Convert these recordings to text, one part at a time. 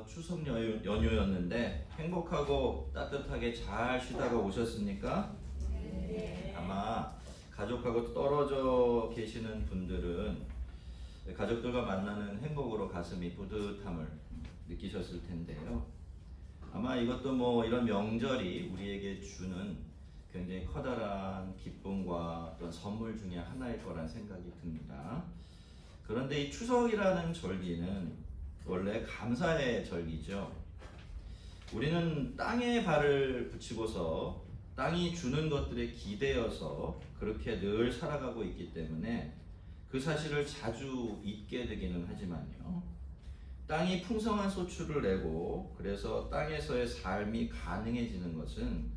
추석 연휴였는데 행복하고 따뜻하게 잘 쉬다가 오셨습니까? 네. 아마 가족하고 떨어져 계시는 분들은 가족들과 만나는 행복으로 가슴이 뿌듯함을 느끼셨을 텐데요. 아마 이것도 뭐 이런 명절이 우리에게 주는 굉장히 커다란 기쁨과 어떤 선물 중에 하나일 거란 생각이 듭니다. 그런데 이 추석이라는 절기는 원래 감사의 절기죠. 우리는 땅에 발을 붙이고서 땅이 주는 것들에 기대어서 그렇게 늘 살아가고 있기 때문에 그 사실을 자주 잊게 되기는 하지만요. 땅이 풍성한 소출을 내고 그래서 땅에서의 삶이 가능해지는 것은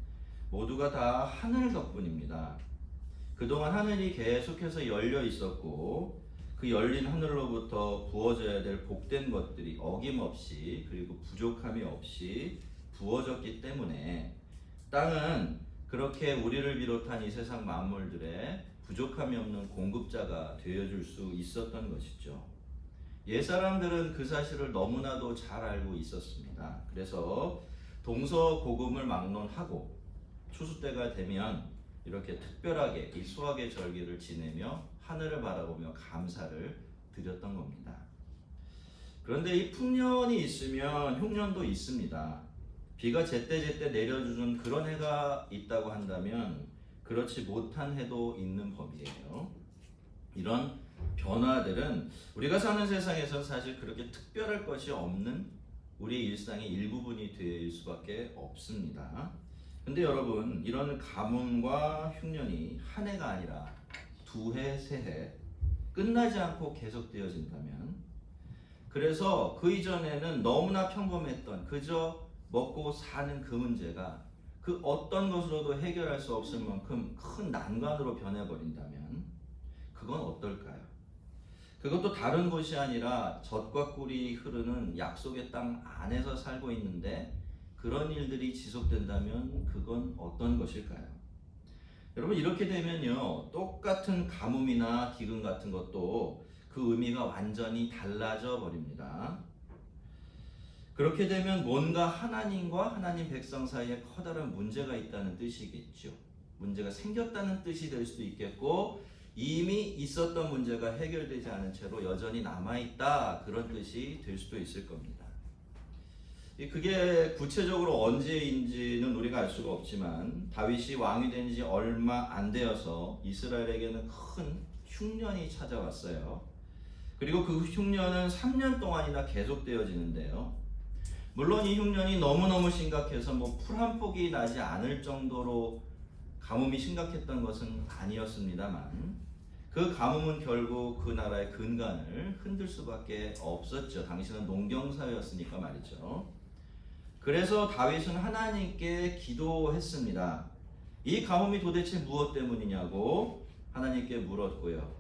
모두가 다 하늘 덕분입니다. 그동안 하늘이 계속해서 열려 있었고 그 열린 하늘로부터 부어져야 될 복된 것들이 어김없이 그리고 부족함이 없이 부어졌기 때문에 땅은 그렇게 우리를 비롯한 이 세상 만물들의 부족함이 없는 공급자가 되어줄 수 있었던 것이죠. 옛사람들은 그 사실을 너무나도 잘 알고 있었습니다. 그래서 동서고금을 막론하고 추수 때가 되면 이렇게 특별하게 이 수확의 절기를 지내며 하늘을 바라보며 감사를 드렸던 겁니다. 그런데 이 풍년이 있으면 흉년도 있습니다. 비가 제때제때 내려주는 그런 해가 있다고 한다면 그렇지 못한 해도 있는 법이에요. 이런 변화들은 우리가 사는 세상에서 사실 그렇게 특별할 것이 없는 우리 일상의 일부분이 될 수밖에 없습니다. 근데 여러분, 이런 가뭄과 흉년이 한 해가 아니라 두 해, 세 해 끝나지 않고 계속되어진다면, 그래서 그 이전에는 너무나 평범했던 그저 먹고 사는 그 문제가 그 어떤 것으로도 해결할 수 없을 만큼 큰 난관으로 변해버린다면 그건 어떨까요? 그것도 다른 곳이 아니라 젖과 꿀이 흐르는 약속의 땅 안에서 살고 있는데 그런 일들이 지속된다면 그건 어떤 것일까요? 여러분, 이렇게 되면요, 똑같은 가뭄이나 기근 같은 것도 그 의미가 완전히 달라져 버립니다. 그렇게 되면 뭔가 하나님과 하나님 백성 사이에 커다란 문제가 있다는 뜻이겠죠. 문제가 생겼다는 뜻이 될 수도 있겠고 이미 있었던 문제가 해결되지 않은 채로 여전히 남아있다, 그런 뜻이 될 수도 있을 겁니다. 그게 구체적으로 언제인지는 우리가 알 수가 없지만 다윗이 왕이 된 지 얼마 안 되어서 이스라엘에게는 큰 흉년이 찾아왔어요. 그리고 그 흉년은 3년 동안이나 계속되어지는데요. 물론 이 흉년이 너무너무 심각해서 풀 한 폭이 나지 않을 정도로 가뭄이 심각했던 것은 아니었습니다만 그 가뭄은 결국 그 나라의 근간을 흔들 수밖에 없었죠. 당시는 농경사회였으니까 말이죠. 그래서 다윗은 하나님께 기도했습니다. 이 가뭄이 도대체 무엇 때문이냐고 하나님께 물었고요.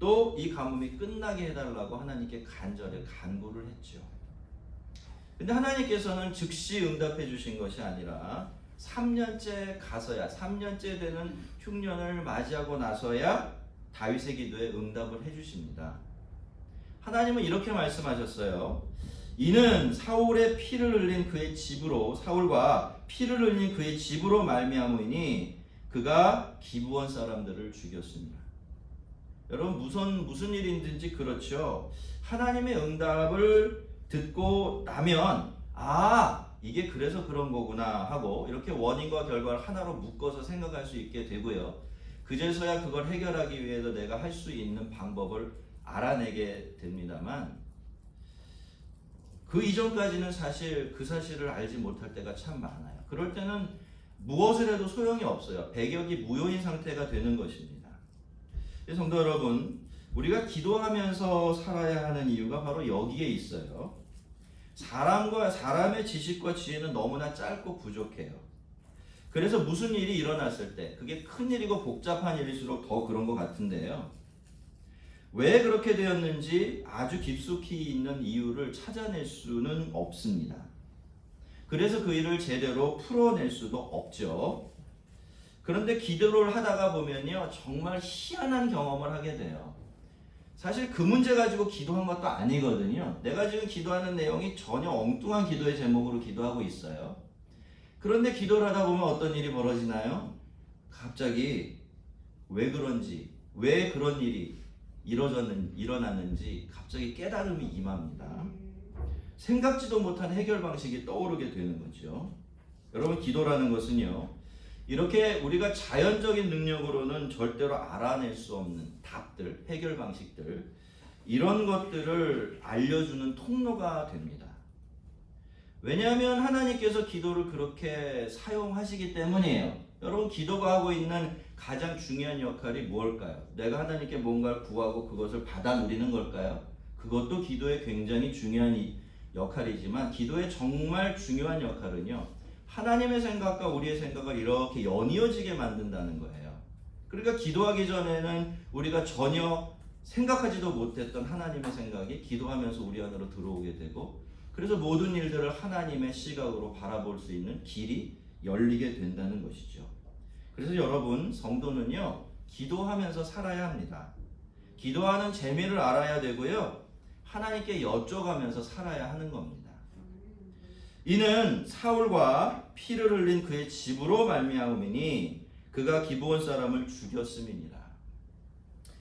또 이 가뭄이 끝나게 해달라고 하나님께 간절히 간구를 했죠. 근데 하나님께서는 즉시 응답해 주신 것이 아니라 3년째 가서야, 3년째 되는 흉년을 맞이하고 나서야 다윗의 기도에 응답을 해 주십니다. 하나님은 이렇게 말씀하셨어요. 이는 사울의 피를 흘린 그의 집으로, 사울과 피를 흘린 그의 집으로 말미암으니 그가 기브온 사람들을 죽였습니다. 여러분, 무슨 일인지 그렇죠. 하나님의 응답을 듣고 나면 이게 그래서 그런 거구나 하고 이렇게 원인과 결과를 하나로 묶어서 생각할 수 있게 되고요. 그제서야 그걸 해결하기 위해서 내가 할 수 있는 방법을 알아내게 됩니다만 그 이전까지는 사실 그 사실을 알지 못할 때가 참 많아요. 그럴 때는 무엇을 해도 소용이 없어요. 배격이 무효인 상태가 되는 것입니다. 성도 여러분, 우리가 기도하면서 살아야 하는 이유가 바로 여기에 있어요. 사람의 지식과 지혜는 너무나 짧고 부족해요. 그래서 무슨 일이 일어났을 때 그게 큰 일이고 복잡한 일일수록 더 그런 것 같은데요. 왜 그렇게 되었는지 아주 깊숙이 있는 이유를 찾아낼 수는 없습니다. 그래서 그 일을 제대로 풀어낼 수도 없죠. 그런데 기도를 하다가 보면요, 정말 희한한 경험을 하게 돼요. 사실 그 문제 가지고 기도한 것도 아니거든요. 내가 지금 기도하는 내용이 전혀 엉뚱한 기도의 제목으로 기도하고 있어요. 그런데 기도를 하다 보면 어떤 일이 벌어지나요? 갑자기 왜 그런지, 왜 그런 일이 일어났는지 갑자기 깨달음이 임합니다. 생각지도 못한 해결 방식이 떠오르게 되는 거죠. 여러분, 기도라는 것은요, 이렇게 우리가 자연적인 능력으로는 절대로 알아낼 수 없는 답들, 해결 방식들, 이런 것들을 알려주는 통로가 됩니다. 왜냐하면 하나님께서 기도를 그렇게 사용하시기 때문이에요. 여러분, 기도가 하고 있는 가장 중요한 역할이 무엇일까요? 내가 하나님께 뭔가를 구하고 그것을 받아 누리는 걸까요? 그것도 기도의 굉장히 중요한 역할이지만, 기도의 정말 중요한 역할은요, 하나님의 생각과 우리의 생각을 이렇게 연이어지게 만든다는 거예요. 그러니까 기도하기 전에는 우리가 전혀 생각하지도 못했던 하나님의 생각이 기도하면서 우리 안으로 들어오게 되고, 그래서 모든 일들을 하나님의 시각으로 바라볼 수 있는 길이 열리게 된다는 것이죠. 그래서 여러분, 성도는요, 기도하면서 살아야 합니다. 기도하는 재미를 알아야 되고요, 하나님께 여쭤가면서 살아야 하는 겁니다. 이는 사울과 피를 흘린 그의 집으로 말미암으니 그가 기브온 사람을 죽였음이니라.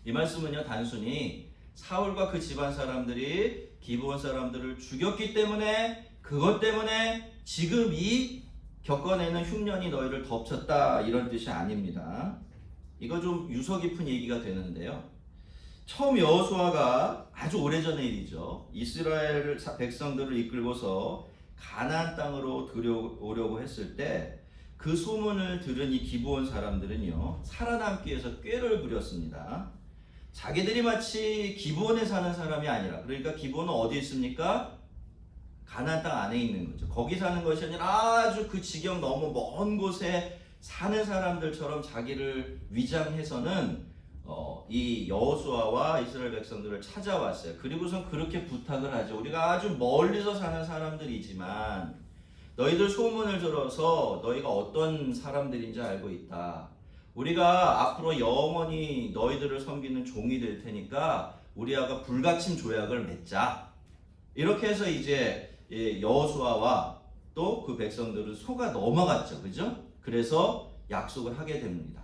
이 말씀은요, 단순히 사울과 그 집안 사람들이 기브온 사람들을 죽였기 때문에, 그것 때문에 지금 이 겪어내는 흉년이 너희를 덮쳤다, 이런 뜻이 아닙니다. 이거 좀 유서 깊은 얘기가 되는데요, 처음 여호수아가 아주 오래전의 일이죠. 이스라엘 백성들을 이끌고서 가나안 땅으로 들어오려고 했을 때 그 소문을 들은 이 기브온 사람들은요, 살아남기 위해서 꾀를 부렸습니다. 자기들이 마치 기브온에 사는 사람이 아니라, 그러니까 기브온은 어디 있습니까? 가나안 땅 안에 있는 거죠. 거기 사는 것이 아니라 아주 그 지경 너무 먼 곳에 사는 사람들처럼 자기를 위장해서는 이 여호수아와 이스라엘 백성들을 찾아왔어요. 그리고선 그렇게 부탁을 하죠. 우리가 아주 멀리서 사는 사람들이지만 너희들 소문을 들어서 너희가 어떤 사람들인지 알고 있다. 우리가 앞으로 영원히 너희들을 섬기는 종이 될 테니까 우리하고 불가침 조약을 맺자. 이렇게 해서 이제 여호수아와 또 그 백성들은 속아 넘어갔죠. 그죠? 그래서 약속을 하게 됩니다.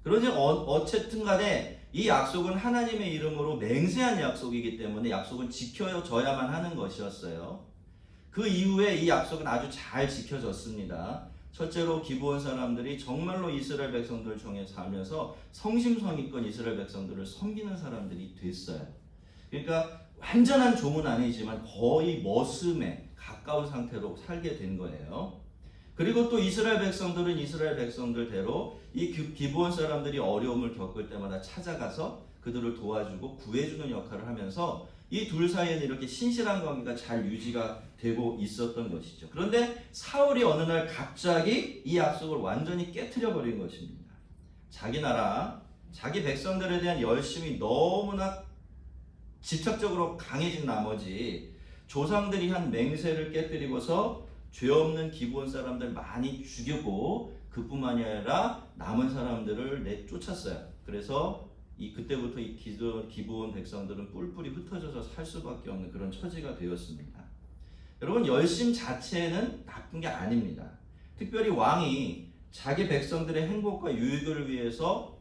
그러니 어쨌든 간에 이 약속은 하나님의 이름으로 맹세한 약속이기 때문에 약속은 지켜져야만 하는 것이었어요. 그 이후에 이 약속은 아주 잘 지켜졌습니다. 첫째로 기브온 사람들이 정말로 이스라엘 백성들 중에 살면서 성심성의껏 이스라엘 백성들을 섬기는 사람들이 됐어요. 그러니까 완전한 종은 아니지만 거의 머슴에 가까운 상태로 살게 된 거예요. 그리고 또 이스라엘 백성들은 이스라엘 백성들대로 이 기브온 사람들이 어려움을 겪을 때마다 찾아가서 그들을 도와주고 구해주는 역할을 하면서 이 둘 사이에는 이렇게 신실한 관계가 잘 유지가 되고 있었던 것이죠. 그런데 사울이 어느 날 갑자기 이 약속을 완전히 깨트려 버린 것입니다. 자기 나라, 자기 백성들에 대한 열심이 너무나 집착적으로 강해진 나머지 조상들이 한 맹세를 깨뜨리고서 죄 없는 기브온 사람들 많이 죽이고, 그뿐만이 아니라 남은 사람들을 내쫓았어요. 그래서 그때부터 이 기브온 백성들은 뿔뿔이 흩어져서 살 수밖에 없는 그런 처지가 되었습니다. 여러분, 열심 자체는 나쁜 게 아닙니다. 특별히 왕이 자기 백성들의 행복과 유익을 위해서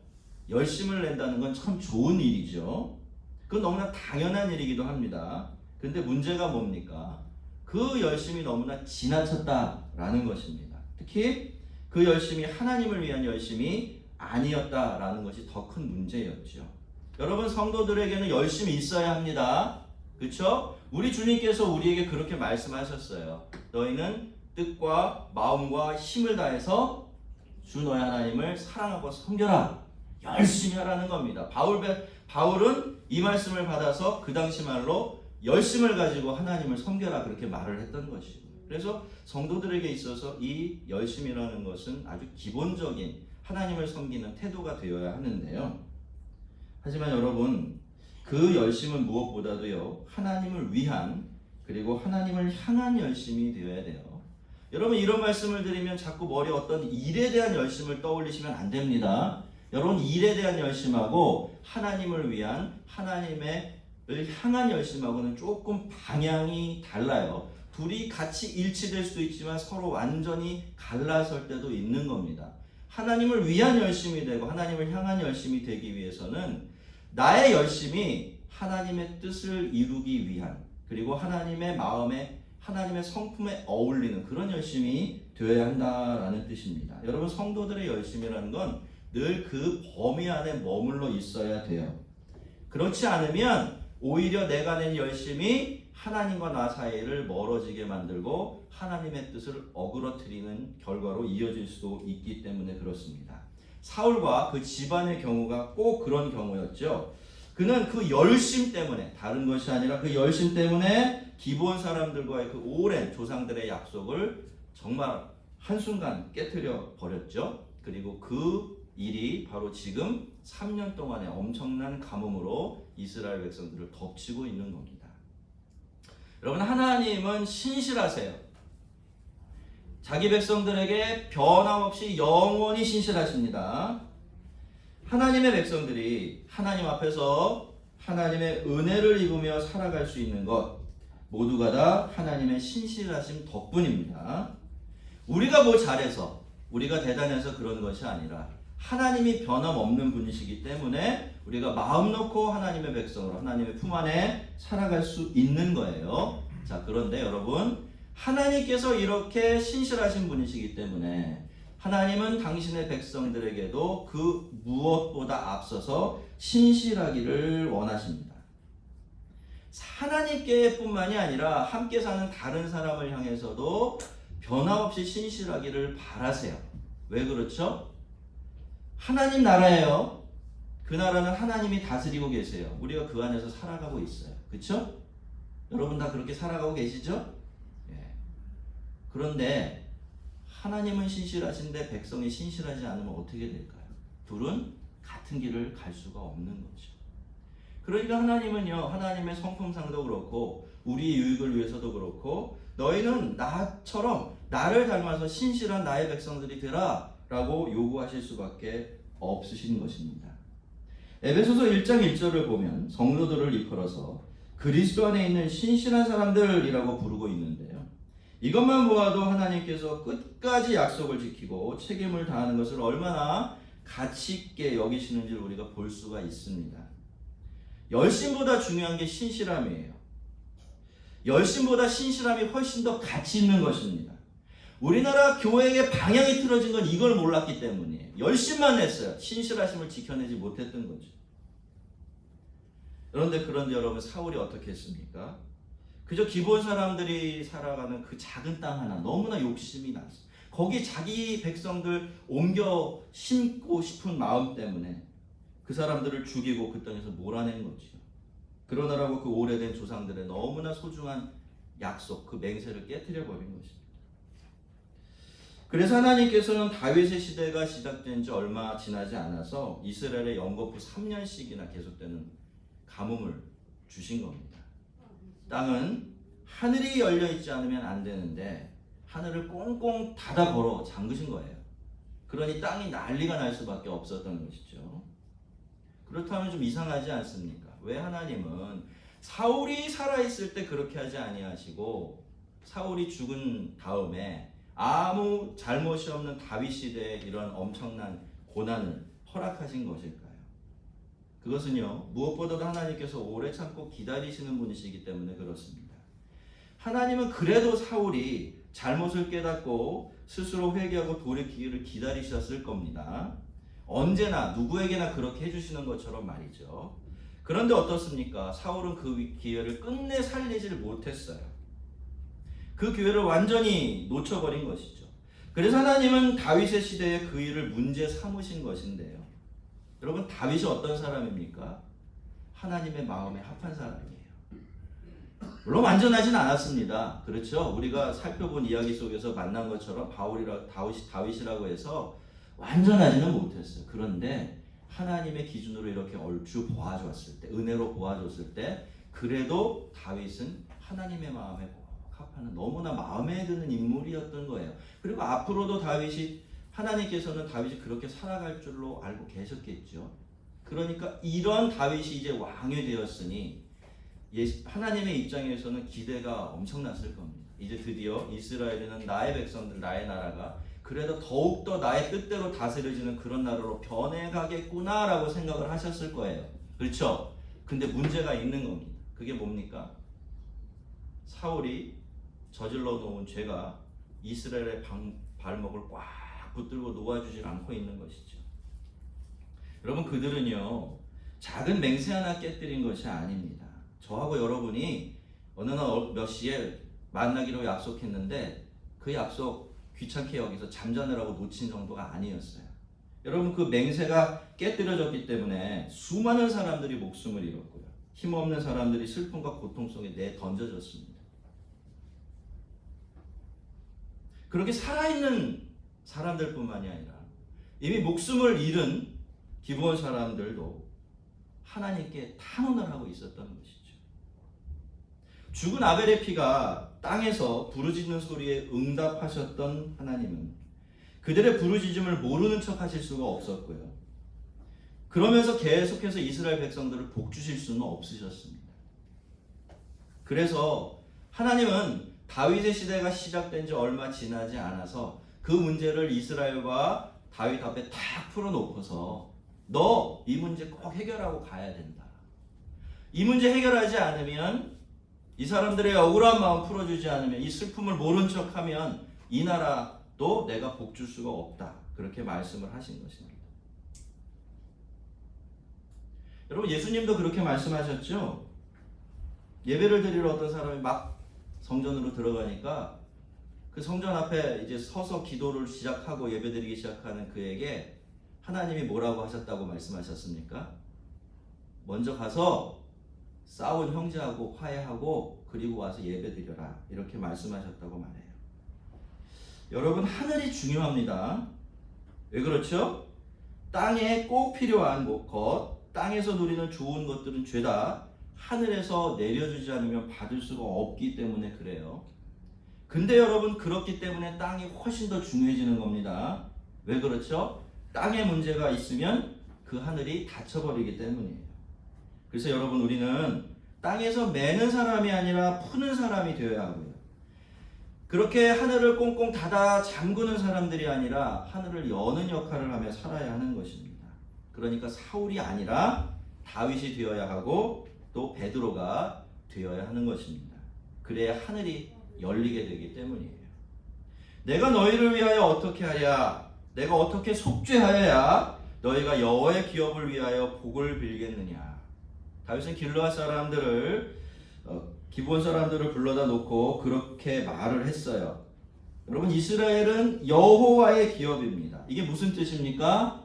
열심을 낸다는 건 참 좋은 일이죠. 그건 너무나 당연한 일이기도 합니다. 근데 문제가 뭡니까? 그 열심이 너무나 지나쳤다라는 것입니다. 특히 그 열심이 하나님을 위한 열심이 아니었다라는 것이 더 큰 문제였죠. 여러분, 성도들에게는 열심이 있어야 합니다. 그렇죠? 우리 주님께서 우리에게 그렇게 말씀하셨어요. 너희는 뜻과 마음과 힘을 다해서 주 너희 하나님을 사랑하고 섬겨라. 열심히 하라는 겁니다. 바울은 이 말씀을 받아서 그 당시 말로 열심을 가지고 하나님을 섬겨라, 그렇게 말을 했던 것이고, 그래서 성도들에게 있어서 이 열심이라는 것은 아주 기본적인 하나님을 섬기는 태도가 되어야 하는데요. 하지만 여러분, 그 열심은 무엇보다도요, 하나님을 위한, 그리고 하나님을 향한 열심이 되어야 돼요. 여러분, 이런 말씀을 드리면 자꾸 머리에 어떤 일에 대한 열심을 떠올리시면 안 됩니다. 여러분 일에 대한 열심하고 하나님을 위한 하나님을 향한 열심하고는 조금 방향이 달라요. 둘이 같이 일치될 수도 있지만 서로 완전히 갈라설 때도 있는 겁니다. 하나님을 위한 열심이 되고 하나님을 향한 열심이 되기 위해서는 나의 열심이 하나님의 뜻을 이루기 위한, 그리고 하나님의 마음에 하나님의 성품에 어울리는 그런 열심이 되어야 한다라는 뜻입니다. 여러분 성도들의 열심이라는 건 늘 그 범위 안에 머물러 있어야 돼요. 그렇지 않으면 오히려 내가 낸 열심이 하나님과 나 사이를 멀어지게 만들고 하나님의 뜻을 어그러뜨리는 결과로 이어질 수도 있기 때문에 그렇습니다. 사울과 그 집안의 경우가 꼭 그런 경우였죠. 그는 그 열심 때문에, 다른 것이 아니라 그 열심 때문에 기브온 사람들과의 그 오랜 조상들의 약속을 정말 한순간 깨트려 버렸죠. 그리고 그 일이 바로 지금 3년 동안의 엄청난 가뭄으로 이스라엘 백성들을 덮치고 있는 겁니다. 여러분 하나님은 신실하세요. 자기 백성들에게 변함없이 영원히 신실하십니다. 하나님의 백성들이 하나님 앞에서 하나님의 은혜를 입으며 살아갈 수 있는 것 모두가 다 하나님의 신실하심 덕분입니다. 우리가 뭐 잘해서, 우리가 대단해서 그런 것이 아니라 하나님이 변함없는 분이시기 때문에 우리가 마음 놓고 하나님의 백성으로 하나님의 품 안에 살아갈 수 있는 거예요. 자, 그런데 여러분 하나님께서 이렇게 신실하신 분이시기 때문에 하나님은 당신의 백성들에게도 그 무엇보다 앞서서 신실하기를 원하십니다. 하나님께 뿐만이 아니라 함께 사는 다른 사람을 향해서도 변함없이 신실하기를 바라세요. 왜 그렇죠? 하나님 나라예요. 그 나라는 하나님이 다스리고 계세요. 우리가 그 안에서 살아가고 있어요. 그렇죠? 여러분 다 그렇게 살아가고 계시죠? 예. 그런데 하나님은 신실하신데 백성이 신실하지 않으면 어떻게 될까요? 둘은 같은 길을 갈 수가 없는 거죠. 그러니까 하나님은요, 하나님의 성품상도 그렇고 우리의 유익을 위해서도 그렇고 너희는 나처럼 나를 닮아서 신실한 나의 백성들이 되라 라고 요구하실 수밖에 없으신 것입니다. 에베소서 1장 1절을 보면 성도들을 이끌어서 그리스도 안에 있는 신실한 사람들이라고 부르고 있는데요. 이것만 보아도 하나님께서 끝까지 약속을 지키고 책임을 다하는 것을 얼마나 가치 있게 여기시는지를 우리가 볼 수가 있습니다. 열심보다 중요한 게 신실함이에요. 열심보다 신실함이 훨씬 더 가치 있는 것입니다. 우리나라 교회의 방향이 틀어진 건 이걸 몰랐기 때문이에요. 열심만 했어요. 신실하심을 지켜내지 못했던 거죠. 그런데 여러분 사울이 어떻게 했습니까? 그저 기본 사람들이 살아가는 그 작은 땅 하나 너무나 욕심이 났어요. 거기 자기 백성들 옮겨 심고 싶은 마음 때문에 그 사람들을 죽이고 그 땅에서 몰아낸 거죠. 그러느라고 그 오래된 조상들의 너무나 소중한 약속, 그 맹세를 깨트려 버린 것입니다. 그래서 하나님께서는 다윗의 시대가 시작된 지 얼마 지나지 않아서 이스라엘의 영거푸 3년씩이나 계속되는 가뭄을 주신 겁니다. 땅은 하늘이 열려 있지 않으면 안 되는데 하늘을 꽁꽁 닫아 걸어 잠그신 거예요. 그러니 땅이 난리가 날 수밖에 없었던 것이죠. 그렇다면 좀 이상하지 않습니까? 왜 하나님은 사울이 살아있을 때 그렇게 하지 아니하시고 사울이 죽은 다음에 아무 잘못이 없는 다윗 시대에 이런 엄청난 고난을 허락하신 것일까요? 그것은요, 무엇보다도 하나님께서 오래 참고 기다리시는 분이시기 때문에 그렇습니다. 하나님은 그래도 사울이 잘못을 깨닫고 스스로 회개하고 돌이키기를 기다리셨을 겁니다. 언제나 누구에게나 그렇게 해주시는 것처럼 말이죠. 그런데 어떻습니까? 사울은 그 기회를 끝내 살리지를 못했어요. 그 기회를 완전히 놓쳐버린 것이죠. 그래서 하나님은 다윗의 시대에 그 일을 문제 삼으신 것인데요. 여러분 다윗이 어떤 사람입니까? 하나님의 마음에 합한 사람이에요. 물론 완전하진 않았습니다. 그렇죠? 우리가 살펴본 이야기 속에서 만난 것처럼 다윗이라고 해서 완전하지는 못했어요. 그런데 하나님의 기준으로 이렇게 얼추 보아줬을 때, 은혜로 보아줬을 때 그래도 다윗은 하나님의 마음에 합하는 너무나 마음에 드는 인물이었던 거예요. 그리고 앞으로도 다윗이 하나님께서는 다윗이 그렇게 살아갈 줄로 알고 계셨겠죠. 그러니까 이런 다윗이 이제 왕이 되었으니 하나님의 입장에서는 기대가 엄청났을 겁니다. 이제 드디어 이스라엘은 나의 백성들, 나의 나라가 그래도 더욱더 나의 뜻대로 다스려지는 그런 나라로 변해가겠구나라고 생각을 하셨을 거예요. 그렇죠? 근데 문제가 있는 겁니다. 그게 뭡니까? 사울이 저질러 놓은 죄가 이스라엘의 발목을 꽉 붙들고 놓아주질 않고 있는 것이죠. 여러분, 그들은요 작은 맹세 하나 깨뜨린 것이 아닙니다. 저하고 여러분이 어느 날 몇 시에 만나기로 약속했는데 그 약속 귀찮게 여기서 잠자느라고 놓친 정도가 아니었어요. 여러분, 그 맹세가 깨뜨려졌기 때문에 수많은 사람들이 목숨을 잃었고요. 힘없는 사람들이 슬픔과 고통 속에 내던져졌습니다. 그렇게 살아있는 사람들뿐만이 아니라 이미 목숨을 잃은 기브온 사람들도 하나님께 탄원을 하고 있었던 것이죠. 죽은 아벨의 피가 땅에서 부르짖는 소리에 응답하셨던 하나님은 그들의 부르짖음을 모르는 척 하실 수가 없었고요. 그러면서 계속해서 이스라엘 백성들을 복주실 수는 없으셨습니다. 그래서 하나님은 다윗의 시대가 시작된 지 얼마 지나지 않아서 그 문제를 이스라엘과 다윗 앞에 탁 풀어놓고서 너 이 문제 꼭 해결하고 가야 된다. 이 문제 해결하지 않으면, 이 사람들의 억울한 마음 풀어주지 않으면, 이 슬픔을 모른 척하면 이 나라도 내가 복줄 수가 없다. 그렇게 말씀을 하신 것입니다. 여러분, 예수님도 그렇게 말씀하셨죠? 예배를 드리러 어떤 사람이 막 성전으로 들어가니까 그 성전 앞에 이제 서서 기도를 시작하고 예배드리기 시작하는 그에게 하나님이 뭐라고 하셨다고 말씀하셨습니까? 먼저 가서 싸운 형제하고 화해하고 그리고 와서 예배드려라, 이렇게 말씀하셨다고 말해요. 여러분, 하늘이 중요합니다. 왜 그렇죠? 땅에 꼭 필요한 것, 땅에서 누리는 좋은 것들은 죄다. 하늘에서 내려주지 않으면 받을 수가 없기 때문에 그래요. 근데 여러분, 그렇기 때문에 땅이 훨씬 더 중요해지는 겁니다. 왜 그렇죠? 땅에 문제가 있으면 그 하늘이 닫혀버리기 때문이에요. 그래서 여러분, 우리는 땅에서 매는 사람이 아니라 푸는 사람이 되어야 하고요. 그렇게 하늘을 꽁꽁 닫아 잠그는 사람들이 아니라 하늘을 여는 역할을 하며 살아야 하는 것입니다. 그러니까 사울이 아니라 다윗이 되어야 하고 또 베드로가 되어야 하는 것입니다. 그래야 하늘이 열리게 되기 때문이에요. 내가 너희를 위하여 어떻게 하랴? 내가 어떻게 속죄하여야 너희가 여호와의 기업을 위하여 복을 빌겠느냐? 다윗은 길르앗 사람들을 기브온 사람들을 불러다 놓고 그렇게 말을 했어요. 여러분, 이스라엘은 여호와의 기업입니다. 이게 무슨 뜻입니까?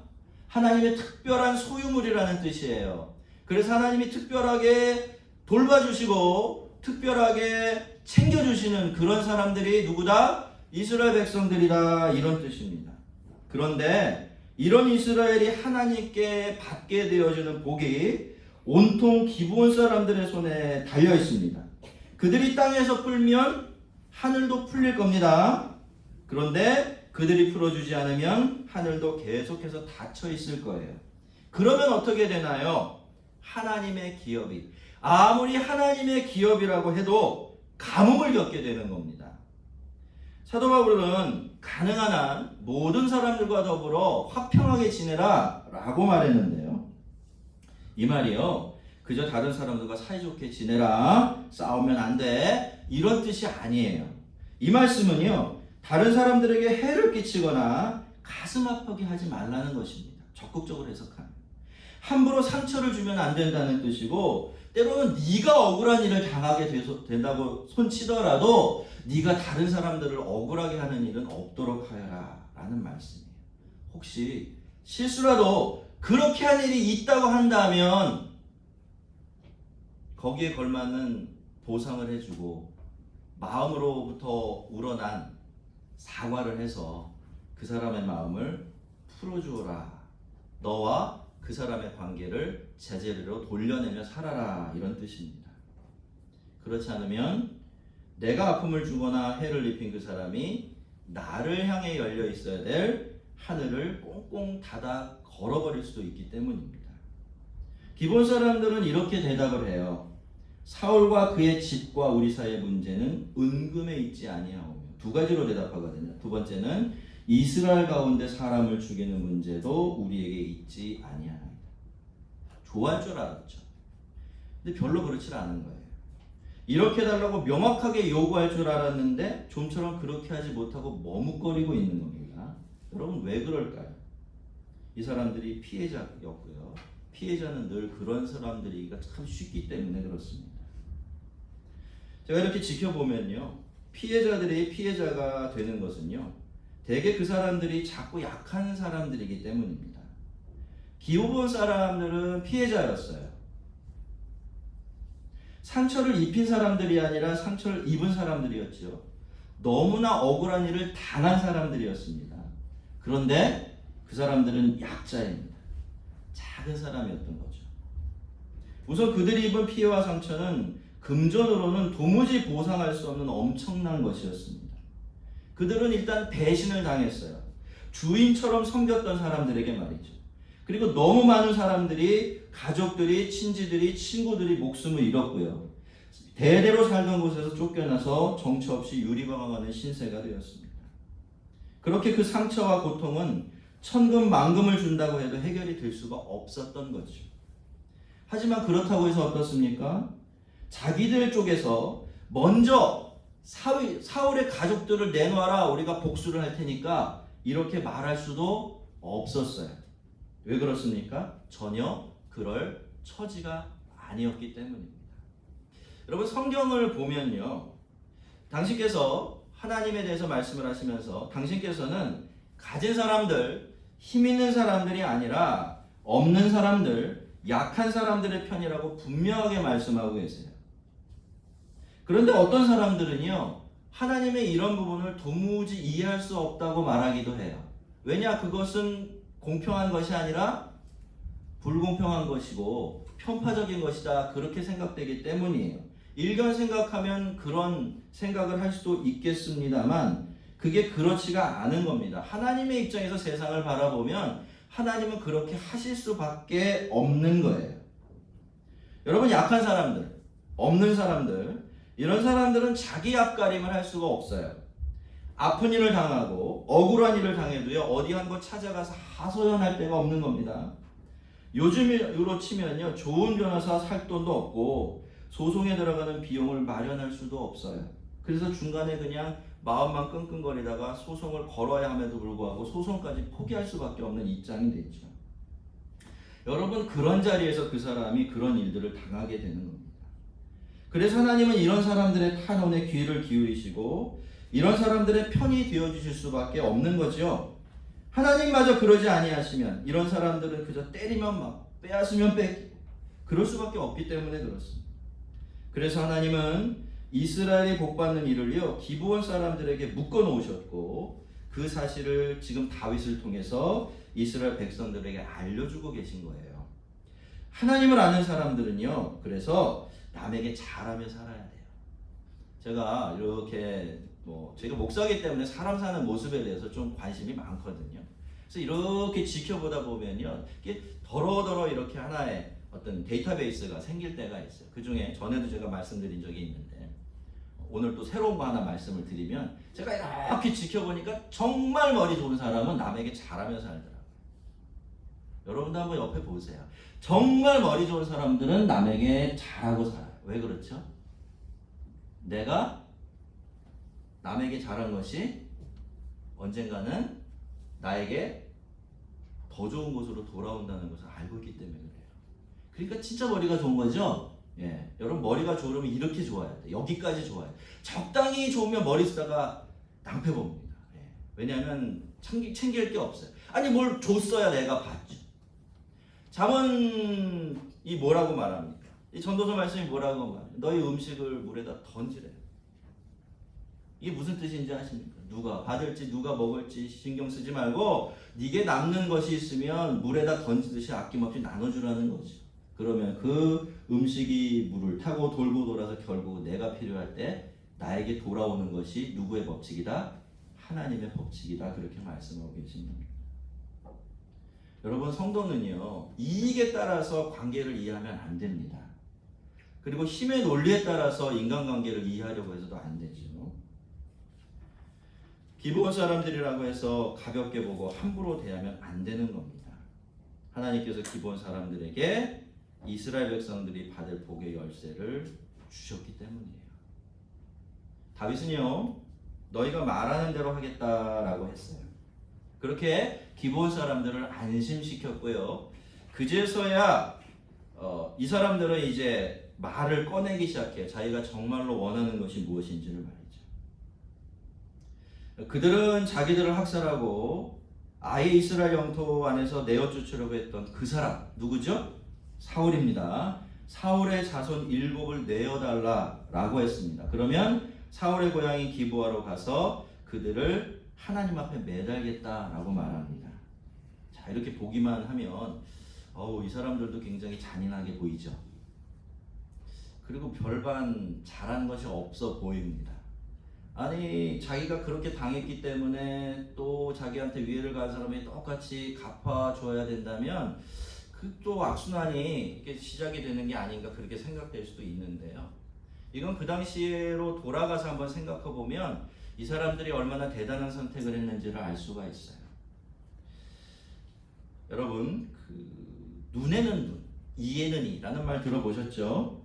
하나님의 특별한 소유물이라는 뜻이에요. 그래서 하나님이 특별하게 돌봐주시고 특별하게 챙겨주시는 그런 사람들이 누구다? 이스라엘 백성들이다, 이런 뜻입니다. 그런데 이런 이스라엘이 하나님께 받게 되어지는 복이 온통 기브온 사람들의 손에 달려 있습니다. 그들이 땅에서 풀면 하늘도 풀릴 겁니다. 그런데 그들이 풀어주지 않으면 하늘도 계속해서 닫혀 있을 거예요. 그러면 어떻게 되나요? 하나님의 기업이, 아무리 하나님의 기업이라고 해도 가뭄을 겪게 되는 겁니다. 사도 바울은 가능한 한 모든 사람들과 더불어 화평하게 지내라 라고 말했는데요. 이 말이요, 그저 다른 사람들과 사이좋게 지내라, 싸우면 안 돼, 이런 뜻이 아니에요. 이 말씀은요, 다른 사람들에게 해를 끼치거나 가슴 아프게 하지 말라는 것입니다. 적극적으로 해석하면 함부로 상처를 주면 안 된다는 뜻이고, 때로는 네가 억울한 일을 당하게 된다고 손치더라도 네가 다른 사람들을 억울하게 하는 일은 없도록 하여라 라는 말씀이에요. 혹시 실수라도 그렇게 한 일이 있다고 한다면 거기에 걸맞는 보상을 해주고 마음으로부터 우러난 사과를 해서 그 사람의 마음을 풀어주어라. 너와 그 사람의 관계를 제자리로 돌려내며 살아라, 이런 뜻입니다. 그렇지 않으면 내가 아픔을 주거나 해를 입힌 그 사람이 나를 향해 열려 있어야 될 하늘을 꽁꽁 닫아 걸어버릴 수도 있기 때문입니다. 기본 사람들은 이렇게 대답을 해요. 사울과 그의 집과 우리 사이의 문제는 은금에 있지 아니하오며. 두 가지로 대답하거든요. 두 번째는 이스라엘 가운데 사람을 죽이는 문제도 우리에게 있지 아니하나이다. 좋아할 줄 알았죠. 근데 별로 그렇지 않은 거예요. 이렇게 달라고 명확하게 요구할 줄 알았는데 좀처럼 그렇게 하지 못하고 머뭇거리고 있는 겁니다. 여러분 왜 그럴까요? 이 사람들이 피해자였고요. 피해자는 늘 그런 사람들이기가 참 쉽기 때문에 그렇습니다. 제가 이렇게 지켜보면요. 피해자들이 피해자가 되는 것은요. 대개 그 사람들이 자꾸 약한 사람들이기 때문입니다. 기호본 사람들은 피해자였어요. 상처를 입힌 사람들이 아니라 상처를 입은 사람들이었죠. 너무나 억울한 일을 당한 사람들이었습니다. 그런데 그 사람들은 약자입니다. 작은 사람이었던 거죠. 우선 그들이 입은 피해와 상처는 금전으로는 도무지 보상할 수 없는 엄청난 것이었습니다. 그들은 일단 배신을 당했어요. 주인처럼 섬겼던 사람들에게 말이죠. 그리고 너무 많은 사람들이, 가족들이, 친지들이, 친구들이 목숨을 잃었고요. 대대로 살던 곳에서 쫓겨나서 정처 없이 유리방황하는 신세가 되었습니다. 그렇게 그 상처와 고통은 천금 만금을 준다고 해도 해결이 될 수가 없었던 거죠. 하지만 그렇다고 해서 어떻습니까? 자기들 쪽에서 먼저 사울의 가족들을 내놔라, 우리가 복수를 할 테니까 이렇게 말할 수도 없었어요. 왜 그렇습니까? 전혀 그럴 처지가 아니었기 때문입니다. 여러분 성경을 보면요. 당신께서 하나님에 대해서 말씀을 하시면서 당신께서는 가진 사람들, 힘 있는 사람들이 아니라 없는 사람들, 약한 사람들의 편이라고 분명하게 말씀하고 계세요. 그런데 어떤 사람들은요. 하나님의 이런 부분을 도무지 이해할 수 없다고 말하기도 해요. 왜냐? 그것은 공평한 것이 아니라 불공평한 것이고 편파적인 것이다. 그렇게 생각되기 때문이에요. 일견 생각하면 그런 생각을 할 수도 있겠습니다만 그게 그렇지가 않은 겁니다. 하나님의 입장에서 세상을 바라보면 하나님은 그렇게 하실 수밖에 없는 거예요. 여러분 약한 사람들, 없는 사람들, 이런 사람들은 자기 앞가림을 할 수가 없어요. 아픈 일을 당하고 억울한 일을 당해도요. 어디 한 곳 찾아가서 하소연할 데가 없는 겁니다. 요즘으로 치면요. 좋은 변호사 살 돈도 없고 소송에 들어가는 비용을 마련할 수도 없어요. 그래서 중간에 그냥 마음만 끙끙거리다가 소송을 걸어야 함에도 불구하고 소송까지 포기할 수밖에 없는 입장이 됐죠. 여러분 그런 자리에서 그 사람이 그런 일들을 당하게 되는 겁니다. 그래서 하나님은 이런 사람들의 탄원에 귀를 기울이시고 이런 사람들의 편이 되어주실 수밖에 없는 거죠. 하나님마저 그러지 아니하시면 이런 사람들은 그저 때리면 막 빼앗으면 뺏기고 그럴 수밖에 없기 때문에 그렇습니다. 그래서 하나님은 이스라엘이 복받는 일을요 기브온 사람들에게 묶어 놓으셨고 그 사실을 지금 다윗을 통해서 이스라엘 백성들에게 알려주고 계신 거예요. 하나님을 아는 사람들은요 그래서 남에게 잘하며 살아야 돼요. 제가 이렇게 제가 목사이기 때문에 사람 사는 모습에 대해서 좀 관심이 많거든요. 그래서 이렇게 지켜보다 보면요 이게 더러더러 이렇게 하나의 어떤 데이터베이스가 생길 때가 있어요. 그 중에 전에도 제가 말씀드린 적이 있는데 오늘 또 새로운 거 하나 말씀을 드리면 제가 이렇게 지켜보니까 정말 머리 좋은 사람은 남에게 잘하며 살더라고요. 여러분도 한번 옆에 보세요. 정말 머리 좋은 사람들은 남에게 잘하고 살아요. 왜 그렇죠? 내가 남에게 잘한 것이 언젠가는 나에게 더 좋은 곳으로 돌아온다는 것을 알고 있기 때문에 그래요. 그러니까 진짜 머리가 좋은 거죠? 예. 여러분 머리가 좋으면 이렇게 좋아야 돼. 여기까지 좋아요. 적당히 좋으면 머리 쓰다가 낭패 봅니다. 예. 왜냐하면 챙길 게 없어요. 아니 뭘 줬어야 내가 받죠. 잠언이 뭐라고 말합니까? 이 전도서 말씀이 뭐라고 말합니까? 너희 음식을 물에다 던지래요. 이게 무슨 뜻인지 아십니까? 누가 받을지 누가 먹을지 신경 쓰지 말고 네게 남는 것이 있으면 물에다 던지듯이 아낌없이 나눠주라는 거죠. 그러면 그 음식이 물을 타고 돌고 돌아서 결국 내가 필요할 때 나에게 돌아오는 것이 누구의 법칙이다? 하나님의 법칙이다. 그렇게 말씀하고 계십니다. 여러분, 성도는요, 이익에 따라서 관계를 이해하면 안 됩니다. 그리고 힘의 논리에 따라서 인간관계를 이해하려고 해서도 안 되죠. 기브온 사람들이라고 해서 가볍게 보고 함부로 대하면 안 되는 겁니다. 하나님께서 기브온 사람들에게 이스라엘 백성들이 받을 복의 열쇠를 주셨기 때문이에요. 다윗은요, 너희가 말하는 대로 하겠다라고 했어요. 그렇게 기브온 사람들을 안심시켰고요. 그제서야 이 사람들은 이제 말을 꺼내기 시작해요. 자기가 정말로 원하는 것이 무엇인지를 말이죠. 그들은 자기들을 학살하고 아예 이스라엘 영토 안에서 내어 쫓으려고 했던 그 사람, 누구죠? 사울입니다. 사울의 자손 7을 내어달라라고 했습니다. 그러면 사울의 고향인 기브아로 가서 그들을 하나님 앞에 매달겠다라고 말합니다. 자, 이렇게 보기만 하면 이 사람들도 굉장히 잔인하게 보이죠. 그리고 별반 잘한 것이 없어 보입니다. 아니, 자기가 그렇게 당했기 때문에 또 자기한테 위해를 가한 사람이 똑같이 갚아줘야 된다면 그 또 악순환이 이렇게 시작이 되는 게 아닌가, 그렇게 생각될 수도 있는데요. 이건 그 당시로 돌아가서 한번 생각해 보면 이 사람들이 얼마나 대단한 선택을 했는지를 알 수가 있어요. 여러분, 눈에는 눈, 이에는 이라는 말 들어보셨죠?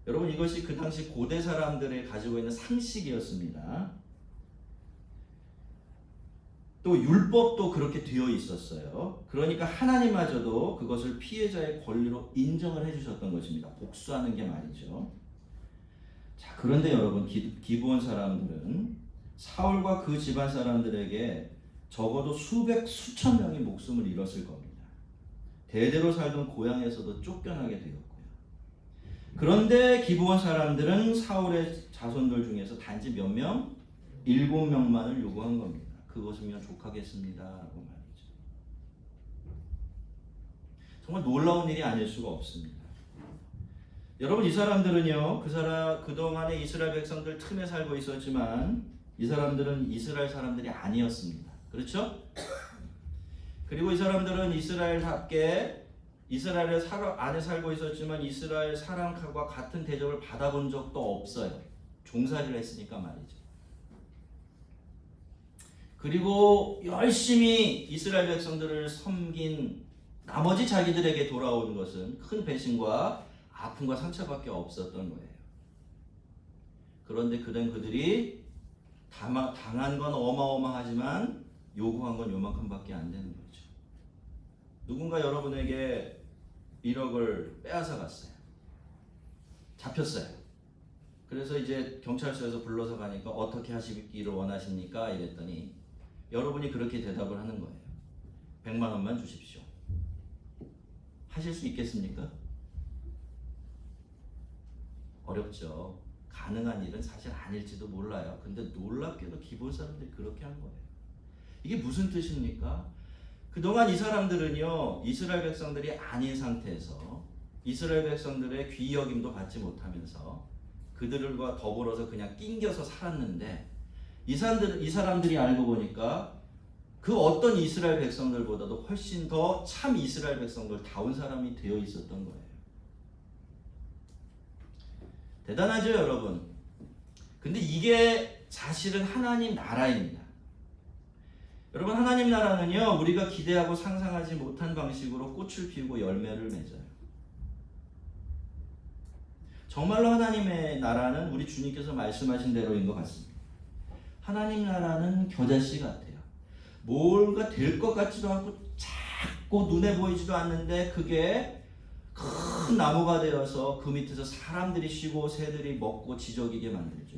여러분, 이것이 그 당시 고대 사람들이 가지고 있는 상식이었습니다. 또 율법도 그렇게 되어 있었어요. 그러니까 하나님마저도 그것을 피해자의 권리로 인정을 해주셨던 것입니다. 복수하는 게 말이죠. 자, 그런데 여러분, 기브온 사람들은 사울과 그 집안 사람들에게 적어도 수천 명이 목숨을 잃었을 겁니다. 대대로 살던 고향에서도 쫓겨나게 되었고요. 그런데 기브온 사람들은 사울의 자손들 중에서 단지 몇 명? 7명만을 요구한 겁니다. 그것이면 족하겠습니다 라고 말이죠. 정말 놀라운 일이 아닐 수가 없습니다. 여러분, 이 사람들은요, 그동안에 이스라엘 백성들 틈에 살고 있었지만 이 사람들은 이스라엘 사람들이 아니었습니다. 그렇죠? 그리고 이 사람들은 이스라엘답게 이스라엘 안에 살고 있었지만 이스라엘 사람과 같은 대접을 받아본 적도 없어요. 종살이를 했으니까 말이죠. 그리고 열심히 이스라엘 백성들을 섬긴 나머지 자기들에게 돌아온 것은 큰 배신과 아픔과 상처밖에 없었던 거예요. 그런데 그들이 당한 건 어마어마하지만 요구한 건 요만큼밖에 안 되는 거죠. 누군가 여러분에게 1억을 빼앗아 갔어요. 잡혔어요. 그래서 이제 경찰서에서 불러서 가니까 어떻게 하시기를 원하십니까? 이랬더니 여러분이 그렇게 대답을 하는 거예요. 100만 원만 주십시오. 하실 수 있겠습니까? 어렵죠. 가능한 일은 사실 아닐지도 몰라요. 근데 놀랍게도 기브온 사람들이 그렇게 한 거예요. 이게 무슨 뜻입니까? 그동안 이 사람들은요, 이스라엘 백성들이 아닌 상태에서 이스라엘 백성들의 귀여김도 받지 못하면서 그들과 더불어서 그냥 낑겨서 살았는데 이 사람들이 알고 보니까 그 어떤 이스라엘 백성들보다도 훨씬 더 참 이스라엘 백성들다운 사람이 되어 있었던 거예요. 대단하죠, 여러분? 근데 이게 사실은 하나님 나라입니다. 여러분, 하나님 나라는요, 우리가 기대하고 상상하지 못한 방식으로 꽃을 피우고 열매를 맺어요. 정말로 하나님의 나라는 우리 주님께서 말씀하신 대로인 것 같습니다. 하나님 나라는 겨자씨 같아요. 뭔가 될 것 같지도 않고 작고 눈에 보이지도 않는데 그게 큰 나무가 되어서 그 밑에서 사람들이 쉬고 새들이 먹고 지저귀게 만들죠.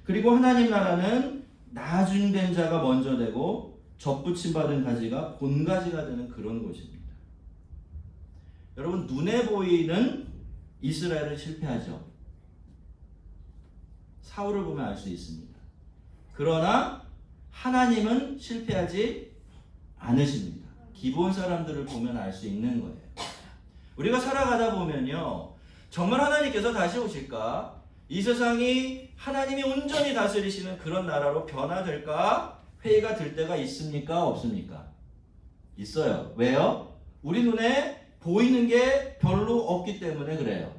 그리고 하나님 나라는 나중된 자가 먼저 되고 접붙임 받은 가지가 본가지가 되는 그런 곳입니다. 여러분, 눈에 보이는 이스라엘은 실패하죠. 사울을 보면 알 수 있습니다. 그러나 하나님은 실패하지 않으십니다. 기브온 사람들을 보면 알 수 있는 거예요. 우리가 살아가다 보면요, 정말 하나님께서 다시 오실까? 이 세상이 하나님이 온전히 다스리시는 그런 나라로 변화될까? 회의가 들 때가 있습니까? 없습니까? 있어요. 왜요? 우리 눈에 보이는 게 별로 없기 때문에 그래요.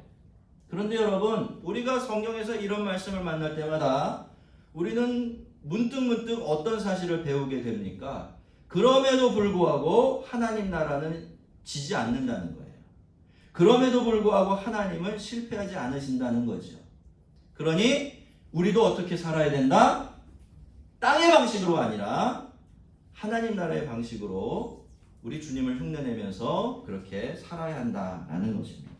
그런데 여러분, 우리가 성경에서 이런 말씀을 만날 때마다 우리는 문득문득 어떤 사실을 배우게 됩니까? 그럼에도 불구하고 하나님 나라는 지지 않는다는 거예요. 그럼에도 불구하고 하나님은 실패하지 않으신다는 거죠. 그러니 우리도 어떻게 살아야 된다? 땅의 방식으로 아니라 하나님 나라의 방식으로 우리 주님을 흉내내면서 그렇게 살아야 한다라는 것입니다.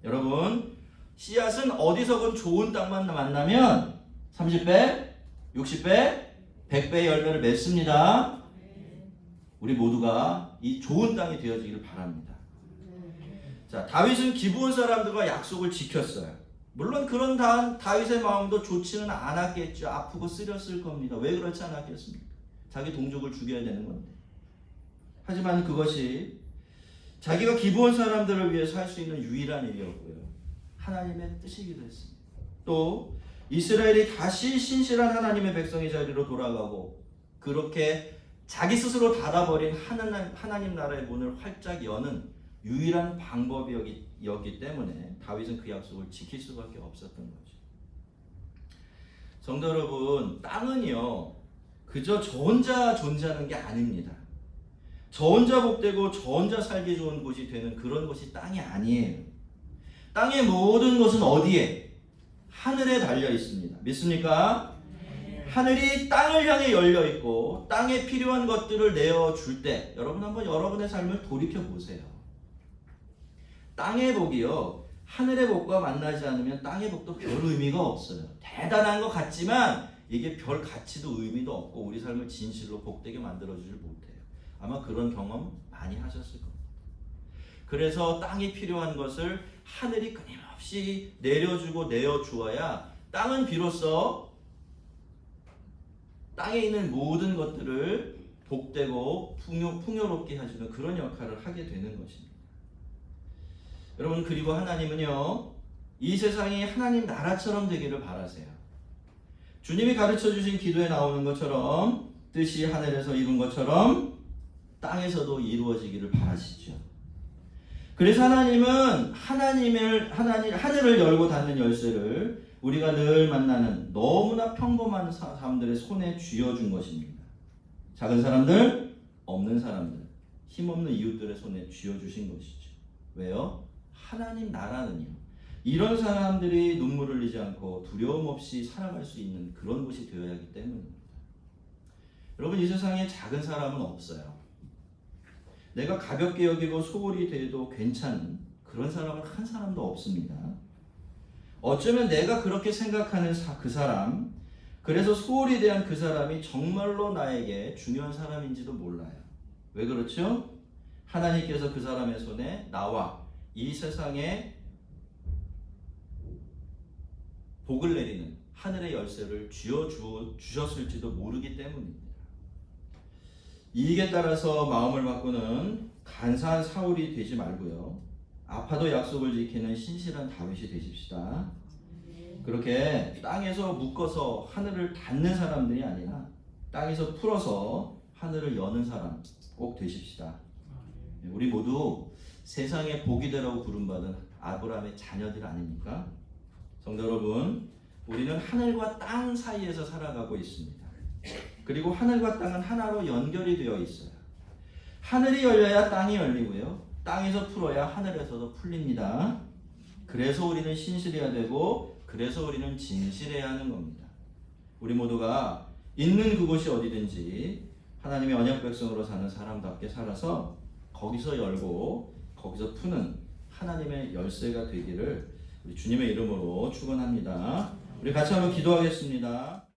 여러분, 씨앗은 어디서건 좋은 땅만 만나면 30배, 60배, 100배의 열매를 맺습니다. 우리 모두가 이 좋은 땅이 되어지기를 바랍니다. 자, 다윗은 기브온 사람들과 약속을 지켰어요. 물론 그런 다윗의 마음도 좋지는 않았겠죠. 아프고 쓰렸을 겁니다. 왜 그렇지 않았겠습니까? 자기 동족을 죽여야 되는 건데. 하지만 그것이 자기가 기브온 사람들을 위해서 할 수 있는 유일한 일이었고요. 하나님의 뜻이기도 했습니다. 또 이스라엘이 다시 신실한 하나님의 백성의 자리로 돌아가고 그렇게 자기 스스로 닫아버린 하나님 나라의 문을 활짝 여는 유일한 방법이었기 때문에 다윗은 그 약속을 지킬 수밖에 없었던 거죠. 성도 여러분, 땅은요 그저 저 혼자 존재하는 게 아닙니다. 저 혼자 복되고 저 혼자 살기 좋은 곳이 되는 그런 곳이 땅이 아니에요. 땅의 모든 것은 어디에? 하늘에 달려 있습니다. 믿습니까? 하늘이 땅을 향해 열려 있고 땅에 필요한 것들을 내어줄 때 여러분 한번 여러분의 삶을 돌이켜 보세요. 땅의 복이요 하늘의 복과 만나지 않으면 땅의 복도 별 의미가 없어요. 대단한 것 같지만 이게 별 가치도 의미도 없고 우리 삶을 진실로 복되게 만들어주질 못해요. 아마 그런 경험 많이 하셨을 겁니다. 그래서 땅이 필요한 것을 하늘이 끊임없이 내려주고 내어주어야 땅은 비로소 땅에 있는 모든 것들을 복되고 풍요롭게 해주는 그런 역할을 하게 되는 것입니다. 여러분, 그리고 하나님은요 이 세상이 하나님 나라처럼 되기를 바라세요. 주님이 가르쳐 주신 기도에 나오는 것처럼 뜻이 하늘에서 이룬 것처럼 땅에서도 이루어지기를 바라시죠. 그래서 하나님은 하늘을 열고 닫는 열쇠를 우리가 늘 만나는 너무나 평범한 사람들의 손에 쥐어준 것입니다. 작은 사람들, 없는 사람들, 힘없는 이웃들의 손에 쥐어주신 것이죠. 왜요? 하나님 나라는요 이런 사람들이 눈물을 흘리지 않고 두려움 없이 살아갈 수 있는 그런 곳이 되어야 하기 때문입니다. 여러분, 이 세상에 작은 사람은 없어요. 내가 가볍게 여기고 소홀히 대해도 괜찮은 그런 사람은 한 사람도 없습니다. 어쩌면 내가 그렇게 생각하는 그 사람, 그래서 소홀히 대한 그 사람이 정말로 나에게 중요한 사람인지도 몰라요. 왜 그렇죠? 하나님께서 그 사람의 손에 나와 이 세상에 복을 내리는 하늘의 열쇠를 쥐어주셨을지도 모르기 때문입니다. 이익에 따라서 마음을 바꾸는 간사한 사울이 되지 말고요. 아파도 약속을 지키는 신실한 다윗이 되십시다. 그렇게 땅에서 묶어서 하늘을 닫는 사람들이 아니라 땅에서 풀어서 하늘을 여는 사람 꼭 되십시다. 우리 모두 세상의 복이 되라고 부름받은 아브라함의 자녀들 아닙니까? 성도 여러분, 우리는 하늘과 땅 사이에서 살아가고 있습니다. 그리고 하늘과 땅은 하나로 연결이 되어 있어요. 하늘이 열려야 땅이 열리고요. 땅에서 풀어야 하늘에서도 풀립니다. 그래서 우리는 신실해야 되고 그래서 우리는 진실해야 하는 겁니다. 우리 모두가 있는 그곳이 어디든지 하나님의 언약 백성으로 사는 사람답게 살아서 거기서 열고 거기서 푸는 하나님의 열쇠가 되기를 우리 주님의 이름으로 축원합니다. 우리 같이 한번 기도하겠습니다.